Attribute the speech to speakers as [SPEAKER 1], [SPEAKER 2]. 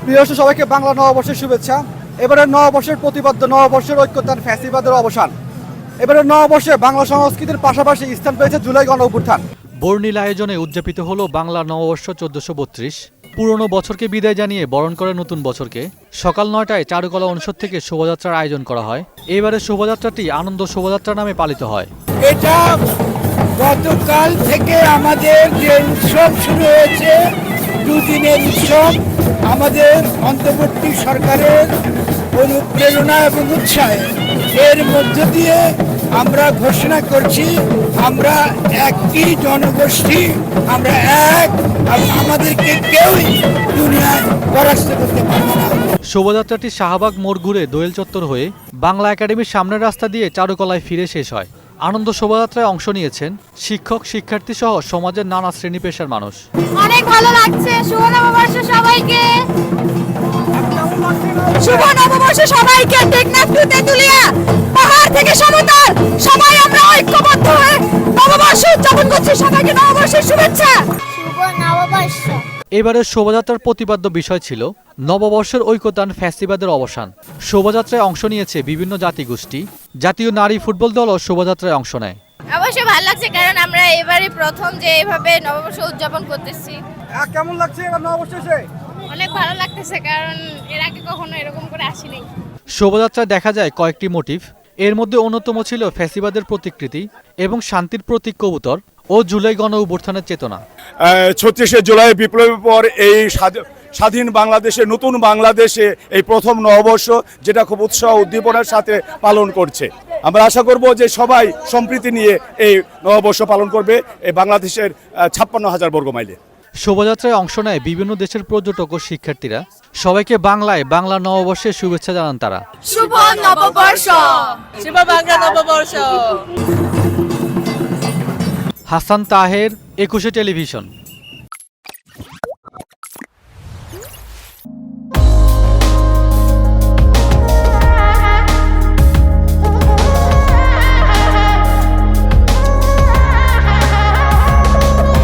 [SPEAKER 1] প্রিয় সবাইকে বাংলা নববর্ষের শুভেচ্ছা। এবারের নববর্ষের প্রতিপাদ্য নববর্ষের ঐক্যতান ফ্যাসিবাদের অবসান। এবারের নববর্ষে বাংলা সংস্কৃতির পাশাপাশি স্থান পেয়েছে জুলাই গণঅভ্যুত্থান।
[SPEAKER 2] বর্ণিল আয়োজনে উদযাপিত হলো বাংলা নববর্ষ 1432। পুরনো বছরকে বিদায় জানিয়ে বরণ করে নতুন বছরকে। সকাল 9টায় চারুকলা অনুষদ থেকে শোভাযাত্রার আয়োজন করা হয়। এবারে শোভাযাত্রাটি আনন্দ শোভাযাত্রা নামে পালিত হয়।
[SPEAKER 3] এটা গতকাল থেকে আমাদের যে উৎসব শুরু হয়েছে, দুদিনের উৎসব, আমাদের অন্তর্বর্তী সরকারের অনুপ্রেরণা এবং উৎসাহে এর মধ্য দিয়ে আমরা ঘোষণা করছি আমরা একটি জনগোষ্ঠী, আমরা এক, আমাদেরকে কেউই দুনিয়ায় পরাস্ত করতে পারবে না।
[SPEAKER 2] শোভাযাত্রাটি শাহবাগ মোড় ঘুরে দোয়েল চত্বর হয়ে বাংলা একাডেমির সামনের রাস্তা দিয়ে চারুকলায় ফিরে শেষ হয়। আনন্দ শোভাযাত্রায় অংশ নিয়েছেন শিক্ষক, শিক্ষার্থী সহ সমাজের নানা শ্রেণী পেশার মানুষ।
[SPEAKER 4] অনেক ভালো লাগছে। শুভ নববর্ষ সবাইকে। শুভ নববর্ষ সবাইকে। টেকনাফ টু তেঁতুলিয়া, পাহাড় থেকে সমতল, সবাই আমরা ঐক্যবদ্ধ হয়ে নববর্ষ উদযাপন করছি। সবাইকে নববর্ষের শুভেচ্ছা। শুভ নববর্ষ।
[SPEAKER 2] এবারের শোভাযাত্রার প্রতিপাদ্য বিষয় ছিল নববর্ষের ঐক্যতান ফ্যাসিবাদের অবসান। শোভাযাত্রায় অংশ নিয়েছে বিভিন্ন জাতিগোষ্ঠী। জাতীয় নারী ফুটবল দলও শোভাযাত্রায় অংশ নেয়।
[SPEAKER 4] অবশ্যই ভালো লাগছে, কারণ আমরা এবারে প্রথম যে এভাবে নববর্ষ উদযাপন করতেছি।
[SPEAKER 1] কেমন লাগছে এবার নববর্ষ এসে?
[SPEAKER 4] অনেক ভালো লাগতেছে, কারণ এর আগে কখনো এরকম করে আসিনি।
[SPEAKER 2] শোভাযাত্রায় দেখা যায় কয়েকটি মোটিভ। এর মধ্যে অন্যতম ছিল ফ্যাসিবাদের প্রতিকৃতি এবং শান্তির প্রতীক কবুতর ও জুলাই গণ অভ্যুত্থানের চেতনা।
[SPEAKER 5] 36শে জুলাই বিপ্লবের পর এই স্বাধীন বাংলাদেশে, নতুন বাংলাদেশে এই প্রথম নববর্ষ, যেটা খুব উৎসাহ উদ্দীপনার সাথে পালন করছে। আমরা আশা করব যে সবাই সম্প্রীতি নিয়ে এই নববর্ষ পালন করবে এই বাংলাদেশের 56,000 বর্গমাইলে।
[SPEAKER 2] শোভাযাত্রায় অংশ নেয় বিভিন্ন দেশের পর্যটক ও শিক্ষার্থীরা। সবাইকে বাংলায় বাংলা নববর্ষের শুভেচ্ছা জানান তারা।
[SPEAKER 4] শুভ নববর্ষ।
[SPEAKER 6] শুভ বাংলা নববর্ষ।
[SPEAKER 2] হাসান তাহের, 21শে টেলিভিশন।